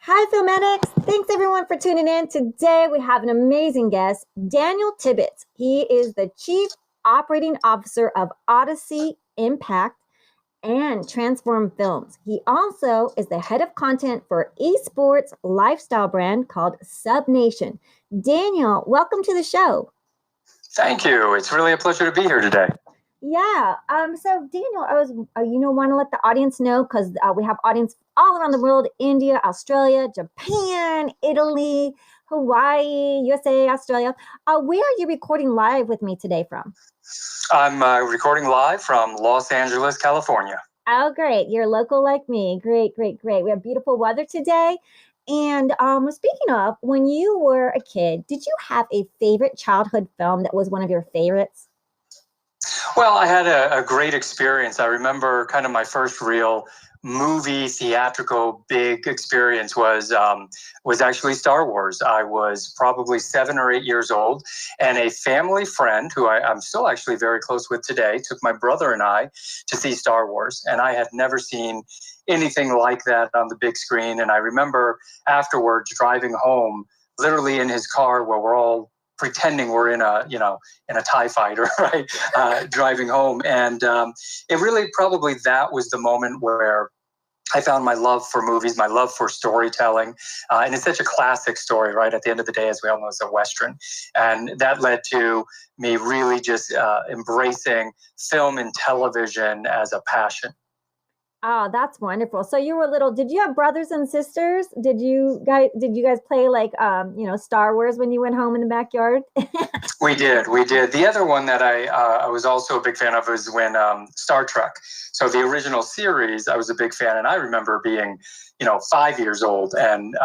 Hi, Filmatics. Thanks, everyone, for tuning in. Today, we have an amazing guest, Daniel Tibbets. He is the Chief Operating Officer of Odyssey, Impact, and Transform Films. He also is the head of content for esports lifestyle brand called SubNation. Daniel, welcome to the show. Thank you. It's really a pleasure to be here today. Yeah. So Daniel, I was, want to let the audience know because we have audience all around the world: India, Australia, Japan, Italy, Hawaii, USA, Australia. Where are you recording live with me today from? I'm recording live from Los Angeles, California. Oh, great. You're local like me. Great, great, great. We have beautiful weather today. And speaking of, when you were a kid, did you have a favorite childhood film that was one of your favorites? Well, I had a great experience. I remember kind of my first real movie theatrical big experience was actually Star Wars. I was probably 7 or 8 years old, and a family friend who I'm still actually very close with today took my brother and I to see Star Wars, and I had never seen anything like that on the big screen. And I remember afterwards driving home, literally in his car, where we're all pretending we're in a TIE fighter, right? Driving home. And it really probably that was the moment where I found my love for movies, my love for storytelling. And it's such a classic story, right? At the end of the day, as we all know, it's a Western. And that led to me really just embracing film and television as a passion. Oh, that's wonderful. So you were little. Did you have brothers and sisters? Did you guys play like Star Wars when you went home in the backyard? We did. The other one that I was also a big fan of was when Star Trek. So the original series, I was a big fan, and I remember being 5 years old and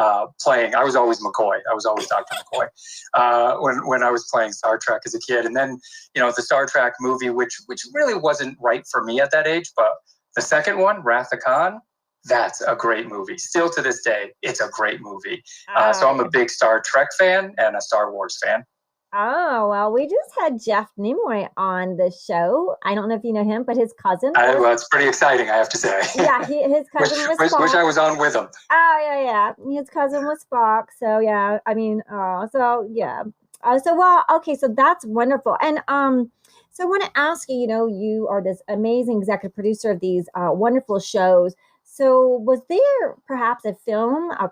playing. I was always McCoy. I was always Dr. McCoy when I was playing Star Trek as a kid. And then the Star Trek movie, which really wasn't right for me at that age, but the second one, Wrath of Khan, that's a great movie. Still to this day, it's a great movie. So I'm a big Star Trek fan and a Star Wars fan. Oh, well, we just had Jeff Nimoy on the show. I don't know if you know him, but his cousin. Well, it's pretty exciting, I have to say. Yeah, his cousin was Spock. Wish I was on with him. Oh, yeah. His cousin was Spock. So, yeah, I mean, yeah. Okay, so that's wonderful. And so I want to ask you, you are this amazing executive producer of these wonderful shows. So was there perhaps a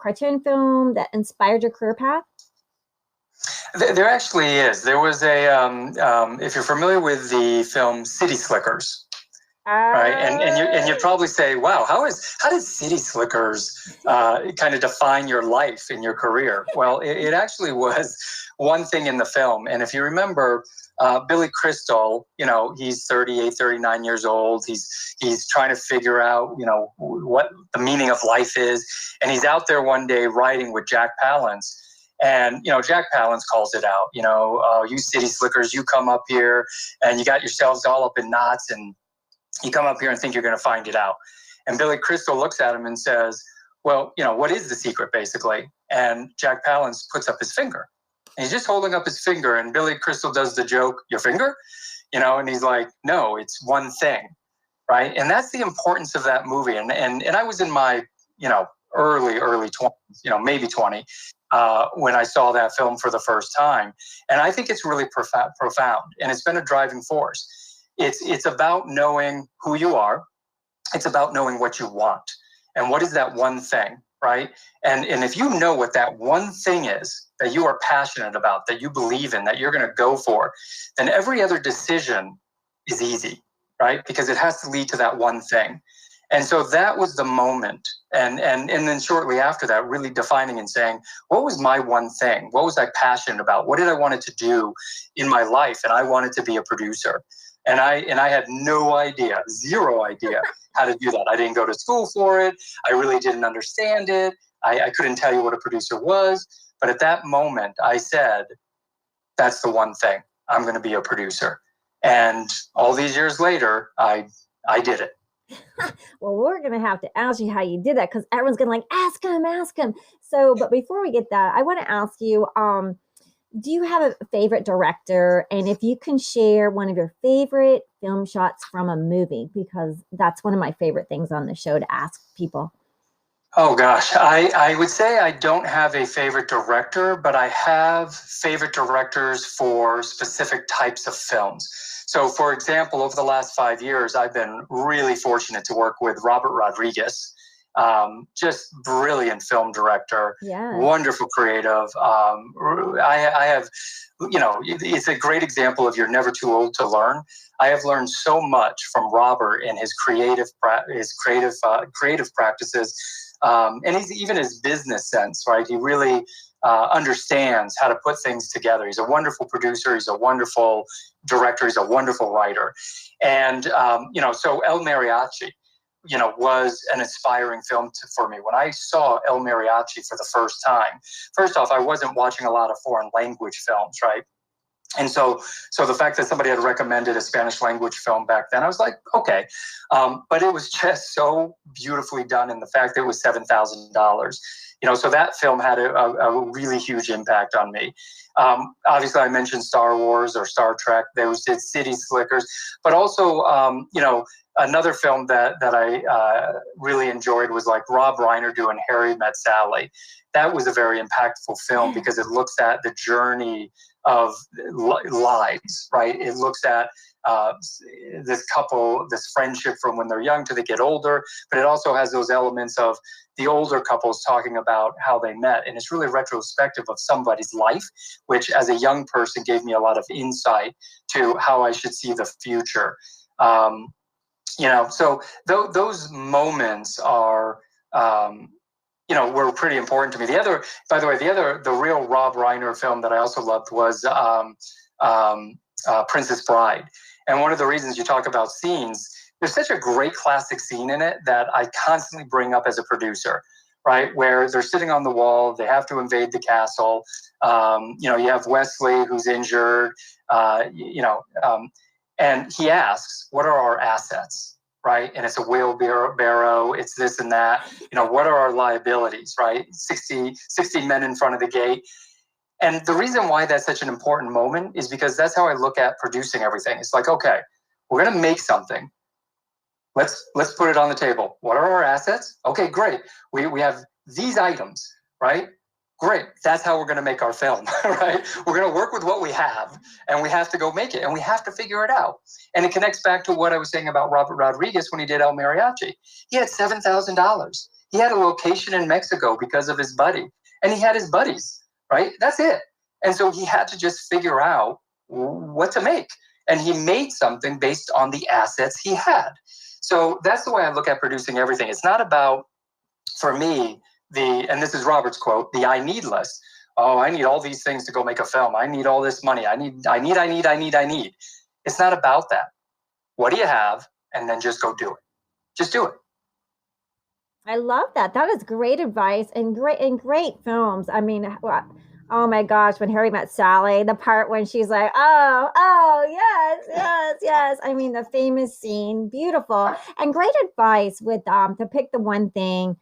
Criterion film that inspired your career path? There actually is. There was if you're familiar with the film City Slickers, right? And you'd probably say, wow, how did City Slickers kind of define your life and your career? Well, it actually was one thing in the film. And if you remember, Billy Crystal, he's 38, 39 years old. He's trying to figure out, what the meaning of life is. And he's out there one day riding with Jack Palance. And, Jack Palance calls it out, you city slickers, you come up here and you got yourselves all up in knots and you come up here and think you're going to find it out. And Billy Crystal looks at him and says, well, what is the secret basically? And Jack Palance puts up his finger. And he's just holding up his finger, and Billy Crystal does the joke, your finger? And he's like, no, it's one thing, right? And that's the importance of that movie. And I was in my, early 20s, maybe 20, when I saw that film for the first time. And I think it's really profound, and it's been a driving force. It's about knowing who you are. It's about knowing what you want. And what is that one thing, right? And if you know what that one thing is that you are passionate about, that you believe in, that you're going to go for, then every other decision is easy, right? Because it has to lead to that one thing. And so that was the moment. And then shortly after that, really defining and saying, what was my one thing? What was I passionate about? What did I want to do in my life? And I wanted to be a producer. And I had no idea, zero idea how to do that. I didn't go to school for it. I really didn't understand it. I couldn't tell you what a producer was. But at that moment, I said, that's the one thing. I'm going to be a producer. And all these years later, I did it. Well, we're going to have to ask you how you did that, because everyone's going to ask him. So, but before we get that, I want to ask you, do you have a favorite director? And if you can share one of your favorite film shots from a movie, because that's one of my favorite things on the show to ask people. Oh gosh, I would say I don't have a favorite director, but I have favorite directors for specific types of films. So, for example, over the last 5 years, I've been really fortunate to work with Robert Rodriguez, just brilliant film director, wonderful creative. I have, it's a great example of you're never too old to learn. I have learned so much from Robert and his creative practices. And even his business sense, right? He really understands how to put things together. He's a wonderful producer. He's a wonderful director. He's a wonderful writer. And, so El Mariachi, was an inspiring film for me. When I saw El Mariachi for the first time, first off, I wasn't watching a lot of foreign language films, right? And so the fact that somebody had recommended a Spanish language film back then, I was like, okay. But it was just so beautifully done. And the fact that it was $7,000, so that film had a really huge impact on me. Obviously, I mentioned Star Wars or Star Trek. Those did City Slickers. But also, another film that I really enjoyed was like Rob Reiner doing Harry Met Sally. That was a very impactful film because it looks at the journey of lives, right? It looks at this couple, this friendship from when they're young to they get older, but it also has those elements of the older couples talking about how they met. And it's really retrospective of somebody's life, which as a young person gave me a lot of insight to how I should see the future. So those moments are, were pretty important to me. The real Rob Reiner film that I also loved was Princess Bride. And one of the reasons you talk about scenes, there's such a great classic scene in it that I constantly bring up as a producer, right? Where they're sitting on the wall, they have to invade the castle. You have Wesley who's injured, and he asks, what are our assets? Right? And it's a wheelbarrow, it's this and that. What are our liabilities, right? 60 men in front of the gate. And the reason why that's such an important moment is because that's how I look at producing everything. It's like, okay, we're going to make something. Let's put it on the table. What are our assets? Okay, great. We have these items, right? Great. That's how we're going to make our film, right? We're going to work with what we have, and we have to go make it, and we have to figure it out. And it connects back to what I was saying about Robert Rodriguez when he did El Mariachi. He had $7,000. He had a location in Mexico because of his buddy, and he had his buddies, right? That's it. And so he had to just figure out what to make. And he made something based on the assets he had. So that's the way I look at producing everything. It's not about, for me, and this is Robert's quote, the I need list. Oh, I need all these things to go make a film. I need all this money. I need. It's not about that. What do you have? And then just go do it. Just do it. I love that. That is great advice and great films. I mean, oh my gosh, when Harry Met Sally, the part when she's like, oh, yes. I mean, the famous scene, beautiful and great advice with to pick the one thing.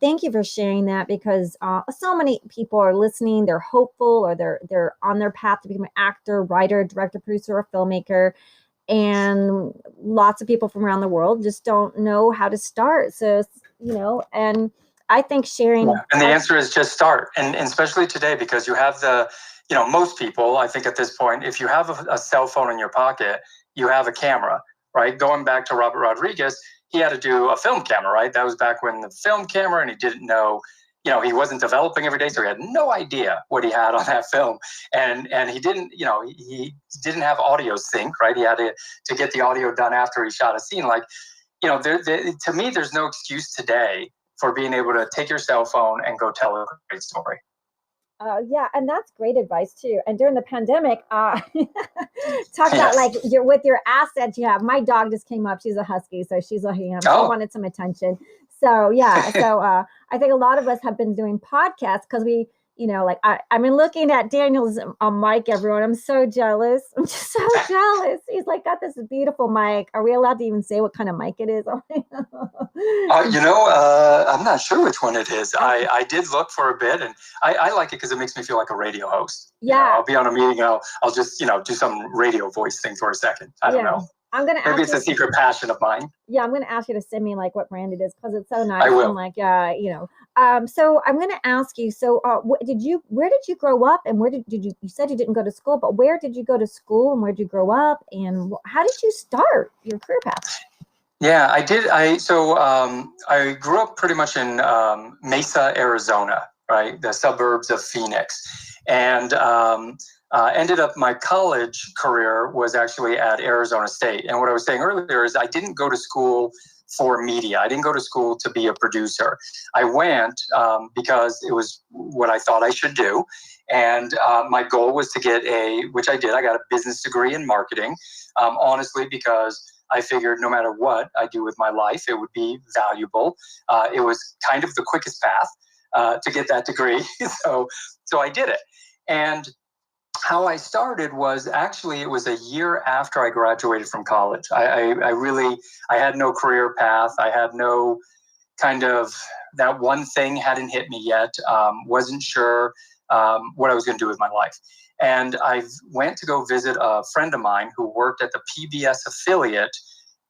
Thank you for sharing that because so many people are listening. They're hopeful or they're on their path to become an actor, writer, director, producer, or filmmaker. And lots of people from around the world just don't know how to start. So, and I think sharing. Yeah. And the answer is just start. And especially today, because you have most people, I think at this point, if you have a cell phone in your pocket, you have a camera, right? Going back to Robert Rodriguez, he had to do a film camera, right? That was back when the film camera, and he didn't know, he wasn't developing every day, so he had no idea what he had on that film. And he didn't, he didn't have audio sync, right? He had to get the audio done after he shot a scene. Like, to me, there's no excuse today for being able to take your cell phone and go tell a great story. Yeah, and that's great advice too. And during the pandemic, talk about like with your assets you have. My dog just came up. She's a husky, so she's a ham. She wanted some attention. So yeah, I think a lot of us have been doing podcasts because we, I've been looking at Daniel's mic, everyone. I'm so jealous. I'm just so jealous. He's like got this beautiful mic. Are we allowed to even say what kind of mic it is? I'm not sure which one it is. I did look for a bit, and I like it because it makes me feel like a radio host. Yeah. I'll be on a meeting, and I'll just, do some radio voice thing for a second. I don't know. I'm going to ask Maybe it's a secret passion of mine. Yeah, I'm going to ask you to send me like what brand it is because it's so nice. I will. I'm like, so I'm going to ask you. So, where did you grow up, and where did you? You said you didn't go to school, but where did you go to school, and where did you grow up, and how did you start your career path? Yeah, I did. I grew up pretty much in Mesa, Arizona, right, the suburbs of Phoenix, and ended up my college career was actually at Arizona State. And what I was saying earlier is I didn't go to school for media. I didn't go to school to be a producer. I went because it was what I thought I should do. And my goal was to get which I did, I got a business degree in marketing, honestly, because I figured no matter what I do with my life, it would be valuable. It was kind of the quickest path to get that degree. So I did it. And how I started was actually, it was a year after I graduated from college. I had no career path. I had no kind of, that one thing hadn't hit me yet. Wasn't sure what I was going to do with my life. And I went to go visit a friend of mine who worked at the PBS affiliate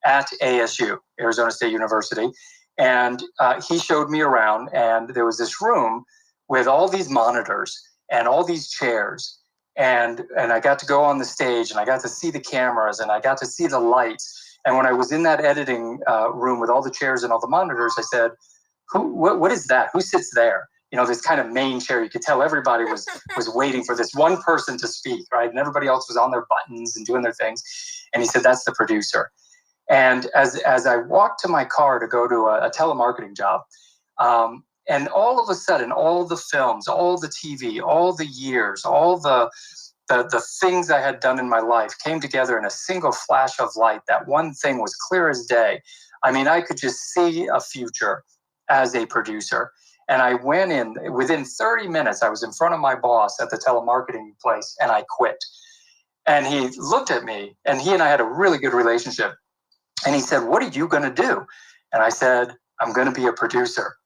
at ASU, Arizona State University. And he showed me around, and there was this room with all these monitors and all these chairs. And I got to go on the stage, and I got to see the cameras, and I got to see the lights. And when I was in that editing room with all the chairs and all the monitors, I said, what is that? Who sits there? You know, this kind of main chair. You could tell everybody was waiting for this one person to speak, right? And everybody else was on their buttons and doing their things. And he said, that's the producer. And as I walked to my car to go to a telemarketing job, and all of a sudden, all the films, all the TV, all the years, all the things I had done in my life came together in a single flash of light. That one thing was clear as day. I mean, I could just see a future as a producer. And I went in, within 30 minutes, I was in front of my boss at the telemarketing place, and I quit. And he looked at me, and he and I had a really good relationship. And he said, what are you going to do? And I said, I'm going to be a producer.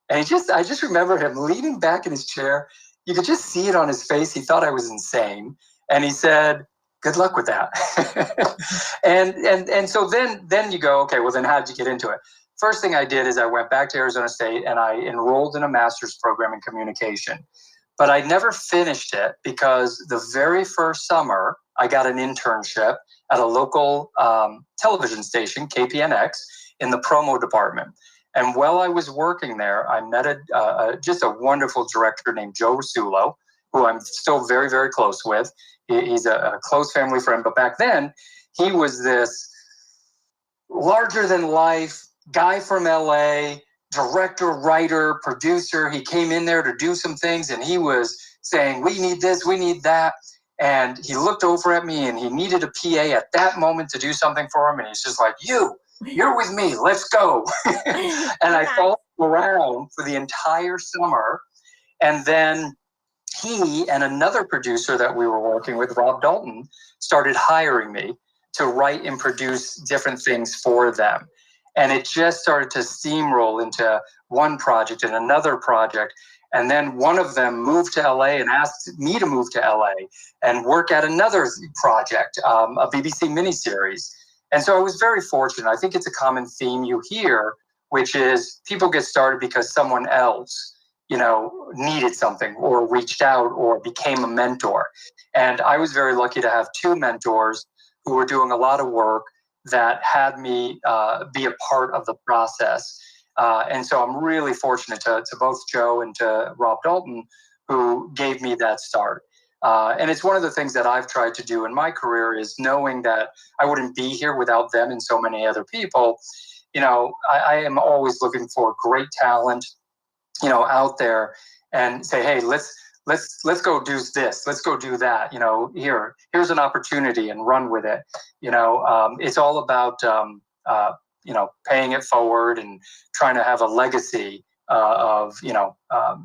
And I just remember him leaning back in his chair. You could just see it on his face. He thought I was insane. And he said, good luck with that. and so then you go, okay, well then how did you get into it? First thing I did is I went back to Arizona State and I enrolled in a master's program in communication. But I never finished it because the very first summer I got an internship at a local television station, KPNX, in the promo department. And while I was working there, I met just a wonderful director named Joe Rasulo, who I'm still very, very close with. He's a close family friend. But back then, he was this larger-than-life guy from LA, director, writer, producer. He came in there to do some things, and he was saying, we need this, we need that. And he looked over at me, and he needed a PA at that moment to do something for him. And he's just like, you're with me, let's go. And I followed him around for the entire summer. And then he and another producer that we were working with, Rob Dalton, started hiring me to write and produce different things for them. And it just started to steamroll into one project and another project. And then one of them moved to LA and asked me to move to LA and work at another project, a BBC miniseries. And so I was very fortunate. I think it's a common theme you hear, which is people get started because someone else, needed something or reached out or became a mentor. And I was very lucky to have two mentors who were doing a lot of work that had me be a part of the process. And so I'm really fortunate to both Joe and to Rob Dalton, who gave me that start. And it's one of the things that I've tried to do in my career is knowing that I wouldn't be here without them and so many other people. I am always looking for great talent, out there and say, hey, let's go do this. Let's go do that. Here's an opportunity and run with it. It's all about, paying it forward and trying to have a legacy of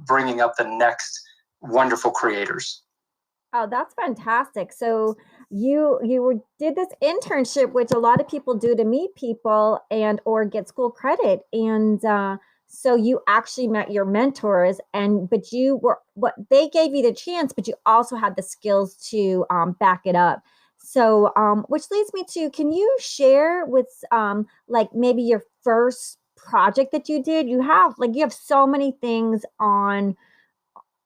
bringing up the next wonderful creators. Oh, that's fantastic. So you did this internship, which a lot of people do to meet people and or get school credit. And so you actually met your mentors, but they gave you the chance, but you also had the skills to back it up. So, which leads me to, can you share with, like maybe your first project that you did? You have so many things on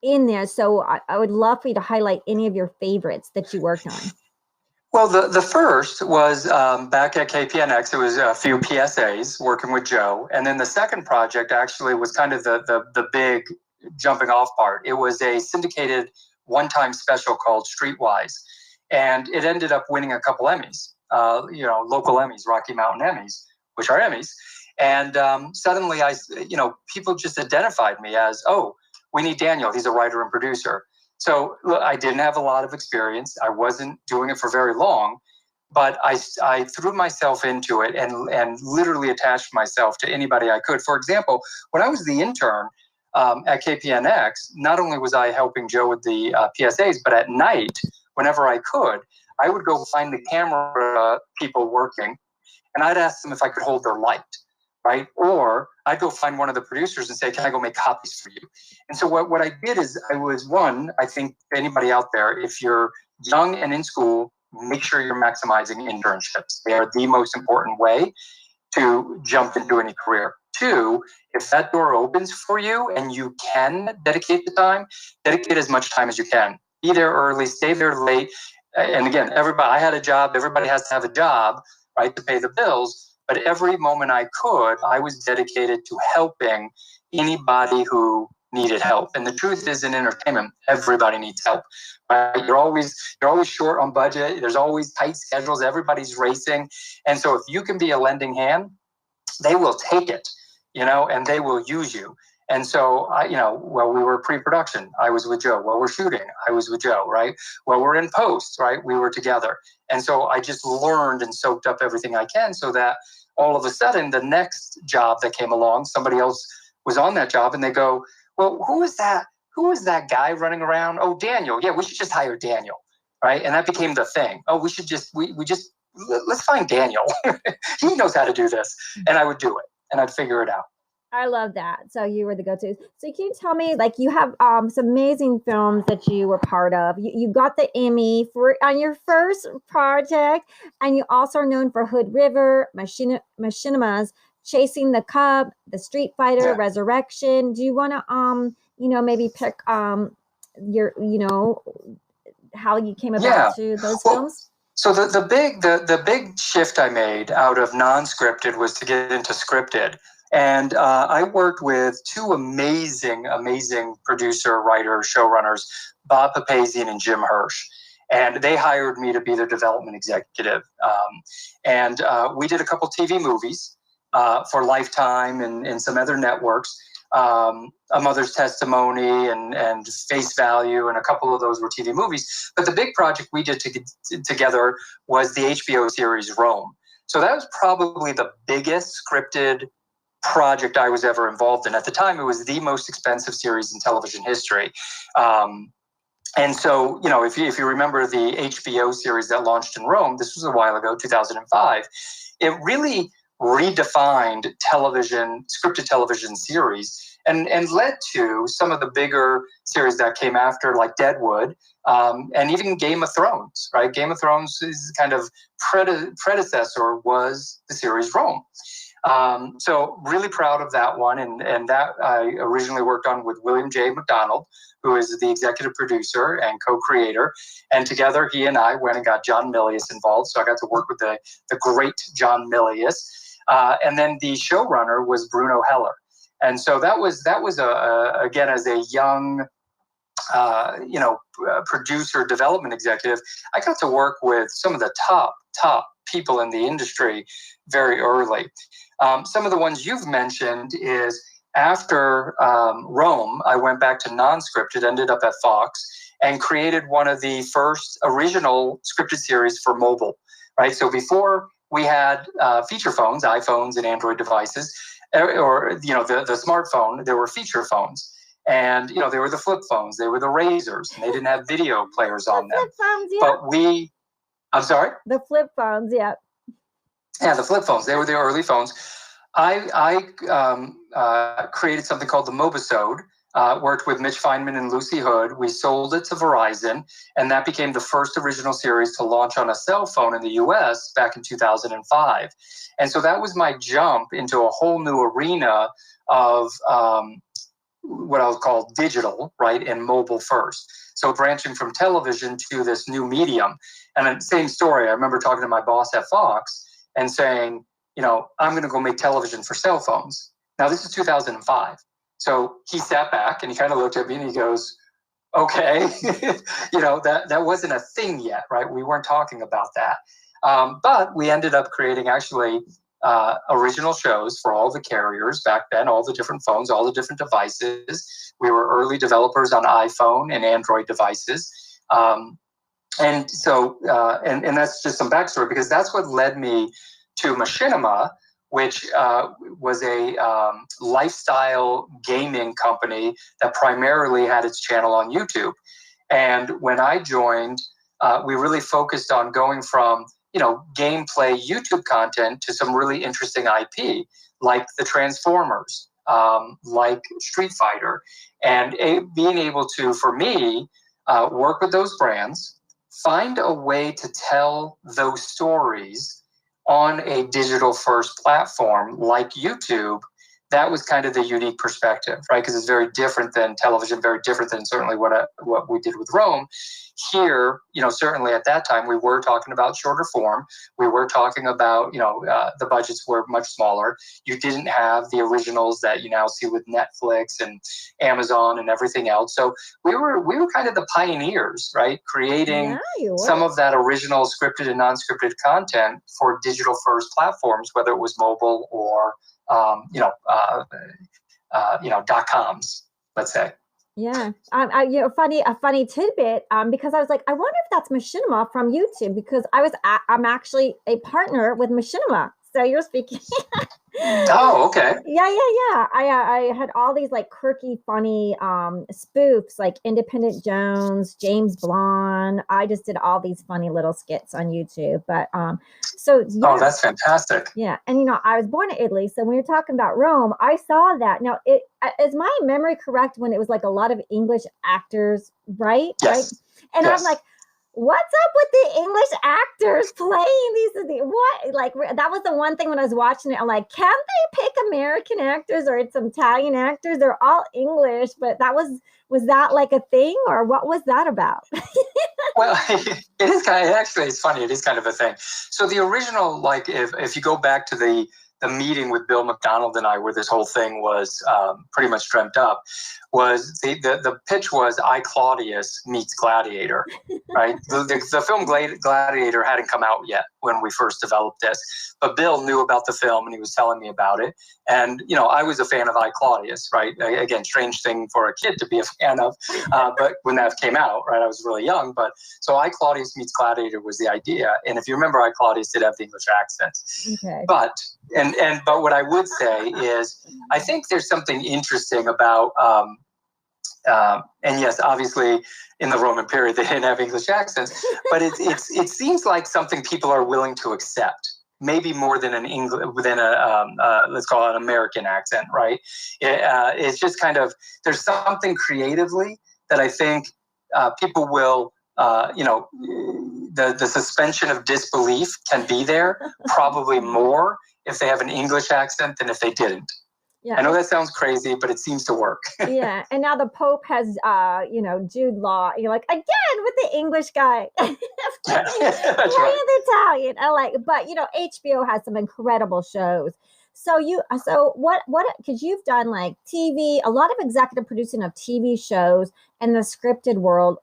in there. So I would love for you to highlight any of your favorites that you worked on. Well, the first was back at KPNX. It was a few PSAs working with Joe. And then the second project actually was kind of the big jumping off part. It was a syndicated one-time special called Streetwise. And it ended up winning a couple Emmys, local Emmys, Rocky Mountain Emmys, which are Emmys. And suddenly people just identified me as, oh, we need Daniel. He's a writer and producer. So I didn't have a lot of experience. I wasn't doing it for very long, but I threw myself into it and literally attached myself to anybody I could. For example, when I was the intern at KPNX, not only was I helping Joe with the PSAs, but at night, whenever I could, I would go find the camera people working, and I'd ask them if I could hold their light. Right? Or I'd go find one of the producers and say, can I go make copies for you? And so what I did is I think anybody out there, if you're young and in school, make sure you're maximizing internships. They are the most important way to jump into any career. Two, if that door opens for you and you can dedicate the time, dedicate as much time as you can. Be there early, stay there late. And again, I had a job, everybody has to have a job, right, to pay the bills. But every moment I could, I was dedicated to helping anybody who needed help. And the truth is, in entertainment, everybody needs help. Right? You're always short on budget. There's always tight schedules. Everybody's racing. And so if you can be a lending hand, they will take it, and they will use you. And so, while we were pre-production, I was with Joe. While we're shooting, I was with Joe, right? While we're in post, right, we were together. And so I just learned and soaked up everything I can so that all of a sudden, the next job that came along, somebody else was on that job, and they go, well, who is that? Who is that guy running around? Oh, Daniel. Yeah, we should just hire Daniel, right? And that became the thing. Oh, we should just, let's find Daniel. He knows how to do this. And I would do it, and I'd figure it out. I love that. So you were the go-to. So can you tell me, you have some amazing films that you were part of. You got the Emmy on your first project, and you also are known for Hood River, Machinimas, Chasing the Cub, The Street Fighter, Resurrection. Do you want to maybe pick your how you came about to those films? So the big shift I made out of non-scripted was to get into scripted. And I worked with two amazing producer, writer, showrunners, Bob Papazian and Jim Hirsch. And they hired me to be their development executive. And we did a couple TV movies for Lifetime and some other networks. A Mother's Testimony and Face Value, and a couple of those were TV movies. But the big project we did together was the HBO series Rome. So that was probably the biggest scripted project I was ever involved in. At the time, it was the most expensive series in television history. And so, if you remember the HBO series that launched in Rome, this was a while ago, 2005, it really redefined scripted television series, and led to some of the bigger series that came after, like Deadwood, and even Game of Thrones, right? Game of Thrones' kind of predecessor was the series Rome. So really proud of that one. And that I originally worked on with William J. McDonald, who is the executive producer and co-creator. And together, he and I went and got John Milius involved. So I got to work with the great John Milius. And then the showrunner was Bruno Heller. And so that was again, as a young, producer development executive, I got to work with some of the top people in the industry very early. Some of the ones you've mentioned is after Rome, I went back to non-scripted, ended up at Fox, and created one of the first original scripted series for mobile, right? So before we had feature phones, iPhones and Android devices, or the smartphone, there were feature phones. And, they were the flip phones, they were the Razors, and they didn't have video players on them. Flip phones, yeah. But I'm sorry? The flip phones, yeah. Yeah, the flip phones, they were the early phones. I created something called the Mobisode, worked with Mitch Feynman and Lucy Hood. We sold it to Verizon, and that became the first original series to launch on a cell phone in the US back in 2005. And so that was my jump into a whole new arena of what I'll call digital, right, and mobile first. So branching from television to this new medium. And then same story, I remember talking to my boss at Fox and saying, I'm going to go make television for cell phones. Now, this is 2005. So he sat back and he kind of looked at me and he goes, okay, that wasn't a thing yet, right? We weren't talking about that. But we ended up creating actually original shows for all the carriers back then, all the different phones, all the different devices. We were early developers on iPhone and Android devices. And so that's just some backstory, because that's what led me to Machinima, which was a lifestyle gaming company that primarily had its channel on YouTube. And when I joined, we really focused on going from gameplay YouTube content to some really interesting IP, like the Transformers, like Street Fighter, and being able to, for me, work with those brands, find a way to tell those stories on a digital first platform like YouTube. That was kind of the unique perspective, right? Because it's very different than television, very different than certainly what we did with Rome. Here, certainly at that time, we were talking about shorter form. We were talking about, the budgets were much smaller. You didn't have the originals that you now see with Netflix and Amazon and everything else. So we were kind of the pioneers, right? Creating some of that original scripted and non-scripted content for digital first platforms, whether it was mobile or .coms, let's say. Yeah. A funny tidbit, because I was like, I wonder if that's Machinima from YouTube, because I'm actually a partner with Machinima. So you're speaking. Oh, okay. Yeah. I had all these like quirky, funny spoofs, like Independent Jones, James Blonde. I just did all these funny little skits on YouTube. But so yeah. Oh, that's fantastic. Yeah, and I was born in Italy, so when you're talking about Rome, I saw that. Now, is my memory correct when it was like a lot of English actors, right? Yes. Right? And yes. I'm like, what's up with the English actors playing these? What? Like, that was the one thing when I was watching it. I'm like, can't they pick American actors or it's some Italian actors? They're all English, but was that like a thing, or what was that about? Well, it is kind of, actually, it's funny. It is kind of a thing. So the original, like, if you go back to the meeting with Bill McDonald and I, where this whole thing was pretty much dreamt up, was the pitch was I, Claudius meets Gladiator, right? The film Gladiator hadn't come out yet when we first developed this, but Bill knew about the film and he was telling me about it. And, I was a fan of I, Claudius, right? Again, strange thing for a kid to be a fan of, but when that came out, right, I was really young. But so I, Claudius meets Gladiator was the idea. And if you remember, I, Claudius did have the English accent. Okay. But what I would say is, I think there's something interesting about, and yes, obviously in the Roman period they didn't have English accents, but it seems like something people are willing to accept, maybe more than let's call it an American accent, right? It's just kind of, there's something creatively that I think people will, the suspension of disbelief can be there, probably more if they have an English accent than if they didn't. Yeah. I know that sounds crazy, but it seems to work. Yeah, and now the Pope has, Jude Law. You're like, again with the English guy, playing the Italian. But HBO has some incredible shows. So what? Because you've done like TV, a lot of executive producing of TV shows and the scripted world.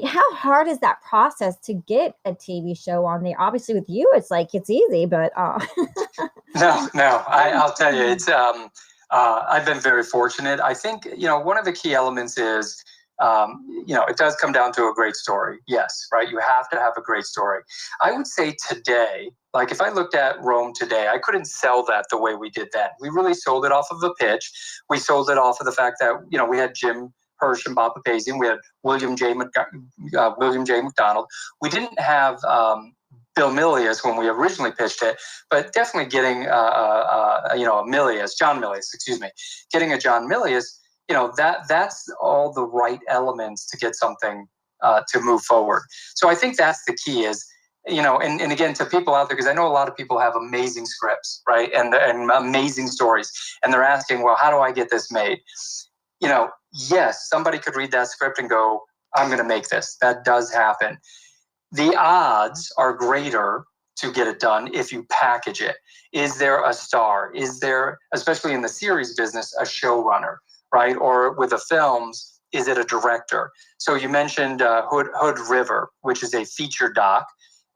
How hard is that process to get a TV show on there? Obviously with you, it's easy, but No, I'll tell you, it's I've been very fortunate. I think, one of the key elements is, it does come down to a great story. Yes, right. You have to have a great story. I would say today, like if I looked at Rome today, I couldn't sell that the way we did then. We really sold it off of a pitch. We sold it off of the fact that, we had Jim Hirsch and Bob Papazian. We had William J. McDonald. We didn't have Bill Milius when we originally pitched it, but definitely getting John Milius, getting a John Milius that's all the right elements to get something to move forward. So I think that's the key is, and again, to people out there, because I know a lot of people have amazing scripts, right? And amazing stories. And they're asking, well, how do I get this made? Yes, somebody could read that script and go, I'm going to make this. That does happen. The odds are greater to get it done if you package it. Is there a star? Is there, especially in the series business, a showrunner, right? Or with the films, is it a director? So you mentioned Hood River, which is a feature doc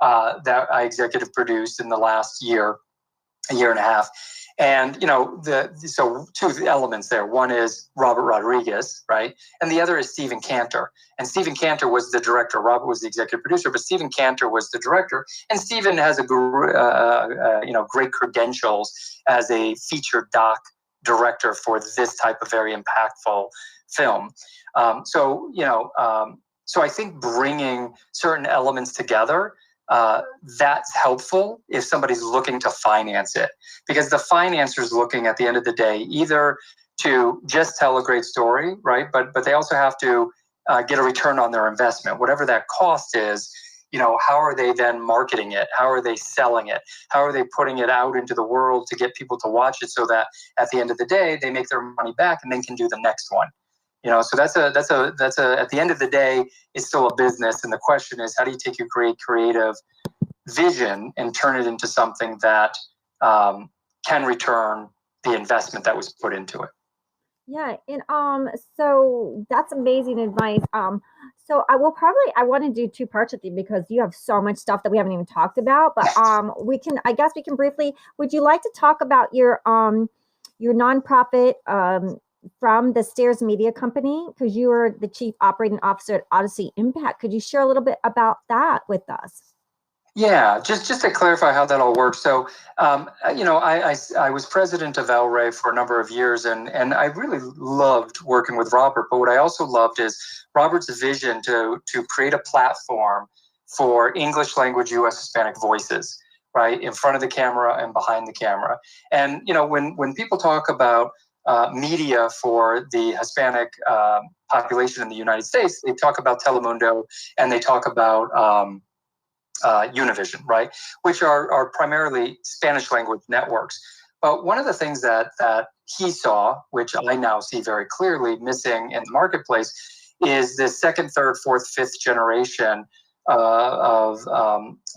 that I executive produced in the last year, a year and a half. And, so two elements there. One is Robert Rodriguez, right? And the other is Stephen Cantor. And Stephen Cantor was the director. Robert was the executive producer, but Stephen Cantor was the director. And Stephen has great credentials as a feature doc director for this type of very impactful film. So I think bringing certain elements together, that's helpful if somebody's looking to finance it, because the financer is looking at the end of the day either to just tell a great story, right? But they also have to get a return on their investment, whatever that cost is. How are they then marketing it? How are they selling it? How are they putting it out into the world to get people to watch it so that at the end of the day they make their money back and then can do the next one? So that's a at the end of the day, it's still a business. And the question is, how do you take your great creative vision and turn it into something that can return the investment that was put into it? Yeah, and so that's amazing advice. So I want to do two parts with you because you have so much stuff that we haven't even talked about. But we can briefly. Would you like to talk about your nonprofit from the Stairs Media Company, because you are the chief operating officer at Odyssey Impact? Could you share a little bit about that with us? Yeah, just to clarify how that all works. So, I was president of El Rey for a number of years, and I really loved working with Robert. But what I also loved is Robert's vision to create a platform for English language U.S. Hispanic voices, right, in front of the camera and behind the camera. And when people talk about media for the Hispanic population in the United States, they talk about Telemundo and they talk about Univision, right, which are primarily Spanish language networks. But one of the things that he saw, which I now see very clearly missing in the marketplace, is the second, third, fourth, fifth generation of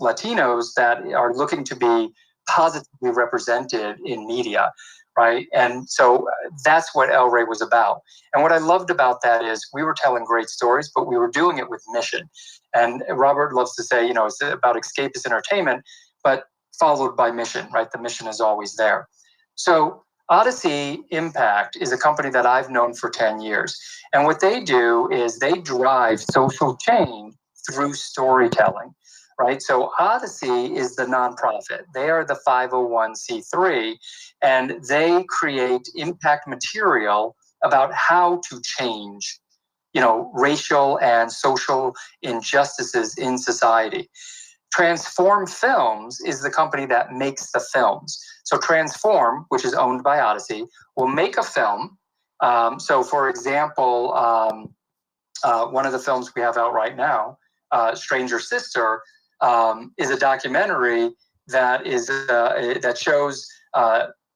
Latinos that are looking to be positively represented in media. Right. And so that's what El Rey was about. And what I loved about that is we were telling great stories, but we were doing it with mission. And Robert loves to say, it's about escapist entertainment, but followed by mission, right? The mission is always there. So Odyssey Impact is a company that I've known for 10 years. And what they do is they drive social change through storytelling. Right. So Odyssey is the nonprofit. They are the 501c3, and they create impact material about how to change, racial and social injustices in society. Transform Films is the company that makes the films. So Transform, which is owned by Odyssey, will make a film. So, for example, one of the films we have out right now, Stranger Sister, is a documentary that shows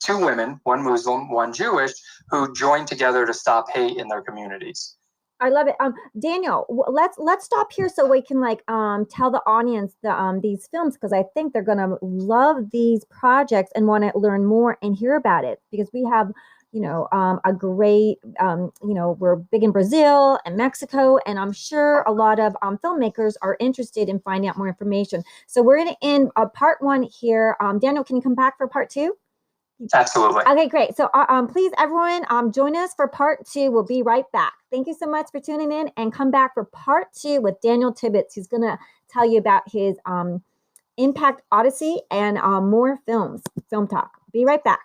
two women, one Muslim, one Jewish, who joined together to stop hate in their communities. I love it. Daniel, let's stop here so we can tell the audience these films, because I think they're gonna love these projects and want to learn more and hear about it, because we have a great, we're big in Brazil and Mexico, and I'm sure a lot of filmmakers are interested in finding out more information. So we're going to end part one here. Daniel, can you come back for part two? Absolutely. Okay, great. So please, everyone, join us for part two. We'll be right back. Thank you so much for tuning in, and come back for part two with Daniel Tibbets, who's going to tell you about his Impact Odyssey and more films, film talk. Be right back.